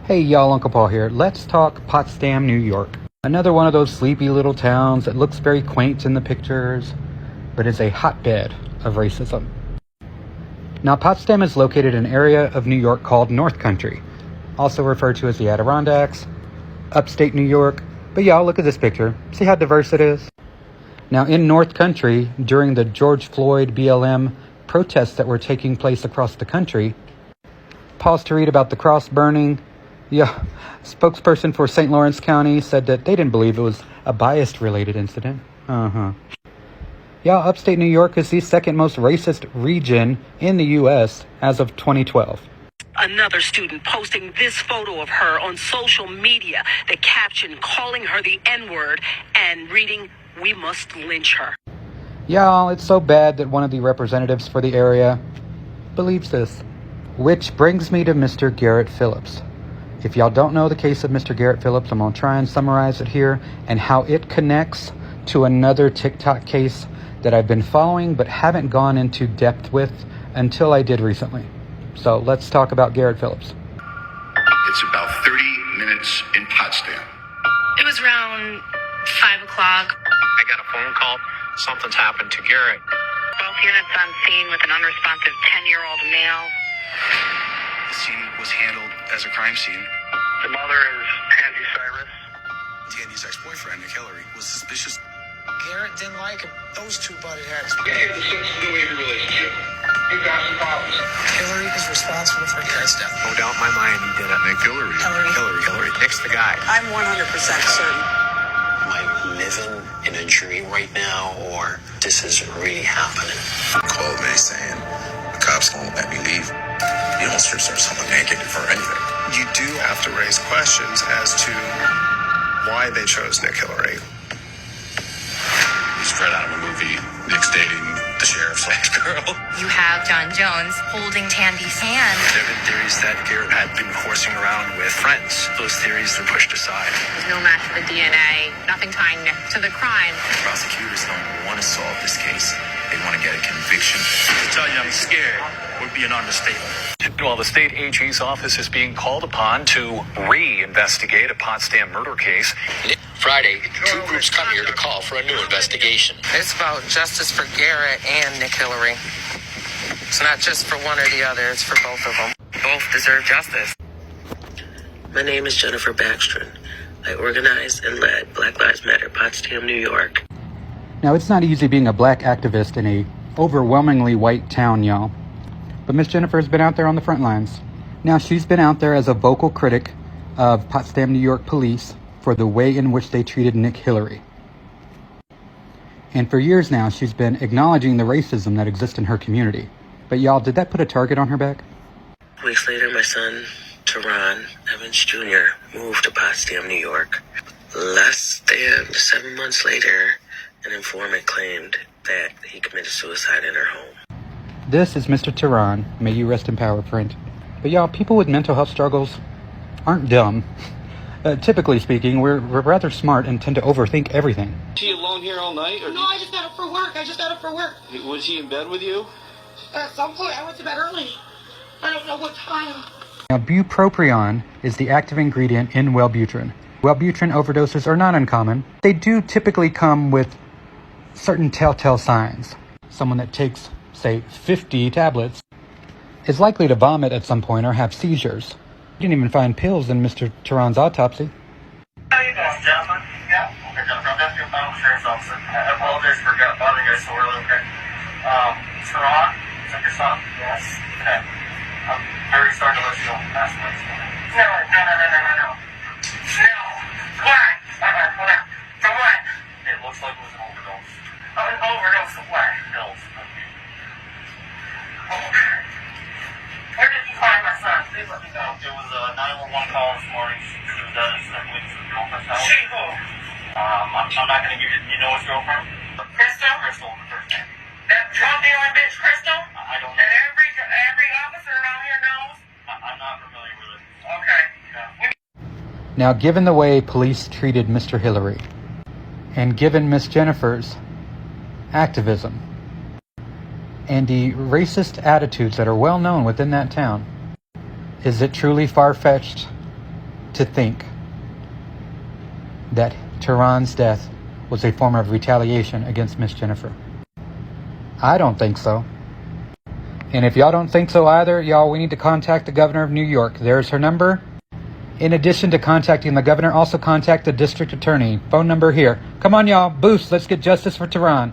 Hey y'all, Uncle Paul here. Let's talk Potsdam, New York. Another one of those sleepy little towns that looks very quaint in the pictures, but is a hotbed of racism. Now, Potsdam is located in an area of New York called North Country, also referred to as the Adirondacks, upstate New York. But y'all, look at this picture. See how diverse it is? Now, in North Country, during the George Floyd BLM protests that were taking place across the country, pause to read about the cross burning. Yeah, spokesperson for St. Lawrence County said that they didn't believe it was a bias-related incident. Yeah, upstate New York is the second most racist region in the U.S. as of 2012. Another student posting this photo of her on social media, the caption calling her the N-word and reading, "We must lynch her." Y'all, it's so bad that one of the representatives for the area believes this. Which brings me to Mr. Garrett Phillips. If y'all don't know the case of Mr. Garrett Phillips, I'm going to try and summarize it here and how it connects to another TikTok case that I've been following but haven't gone into depth with until I did recently. So let's talk about Garrett Phillips. It's about 30 minutes in Potsdam. It was around 5 o'clock. I got a phone call. Something's happened to Garrett. Both units on scene with an unresponsive 10-year-old male. The scene was handled as a crime scene. The mother is Tandy Cyrus. Tandy's ex-boyfriend, Nick Hillary, was suspicious. Garrett didn't like him. Those two butted heads. They had a sex and behavior relationship. He got some problems. Hillary is responsible for Garrett's death. No doubt in my mind he did it. Nick Hillary. Hillary. Nick's the guy. I'm 100% certain. Am I living in a dream right now, or this is really happening? Called me saying, the cops won't let me leave. You don't strip search someone naked for anything. You do have to raise questions as to why they chose Nick Hillary. He's straight out of a movie. Nick's dating the sheriff's ex-girl. You have John Jones holding Tandy's hand. There have been theories that Garrett had been horsing around with friends. Those theories were pushed aside. There's no match for the DNA, nothing tying Nick to the crime. Prosecutors don't want to solve this case. They want to get a conviction. To tell you I'm scared would be an understatement. While the state AG's office is being called upon to re-investigate a Potsdam murder case. Friday, two groups come here to call for a new investigation. It's about justice for Garrett and Nick Hillary. It's not just for one or the other, it's for both of them. Both deserve justice. My name is Jennifer Backstrom. I organized and led Black Lives Matter Potsdam, New York. Now, it's not easy being a black activist in a overwhelmingly white town, y'all. But Miss Jennifer has been out there on the front lines. Now, she's been out there as a vocal critic of Potsdam, New York police for the way in which they treated Nick Hillary. And for years now, she's been acknowledging the racism that exists in her community. But y'all, did that put a target on her back? Weeks later, my son, Terron Evans Jr, moved to Potsdam, New York. Less than 7 months later, an informant claimed that he committed suicide in her home. This is Mr. Terron. May you rest in power, friend. But y'all, people with mental health struggles aren't dumb. Typically speaking, we're rather smart and tend to overthink everything. Was he alone here all night? Or no, I just got up for work. Was he in bed with you? At some point, I went to bed early. I don't know what time. Now, bupropion is the active ingredient in Wellbutrin. Wellbutrin overdoses are not uncommon. They do typically come with certain telltale signs. Someone that takes, say, 50 tablets is likely to vomit at some point or have seizures. We didn't even find pills in Mr. Terron's autopsy. How you doing, gentlemen? Yeah. Okay, Jennifer, I'm deputy final sheriff's officer. I apologize for bothering you guys so early, okay? Terron, is that your son? Yes. Okay. I'm very sorry to let you go past the next one. No. No. Why? Hold on. For what? It looks like it was an overdose. An overdose of what? Pills. Where did you find my son? Please let me know. It was a 911 call this morning. She was at his girlfriend's house. She who? I'm not going to give you. You know his girlfriend? Crystal? Crystal, the first name. That drug dealing bitch, Crystal? I don't know. And every officer around here knows? I'm not familiar with it. Okay. Yeah. Now, given the way police treated Mr. Hillary, and given Miss Jennifer's activism, and the racist attitudes that are well known within that town, is it truly far-fetched to think that Terron's death was a form of retaliation against Miss Jennifer. I don't think so. And if y'all don't think so either, y'all, we need to contact the governor of New York. There's her number. In addition to contacting the governor, also contact the district attorney. Phone number here. Come on, y'all. Boost. Let's get justice for Terron.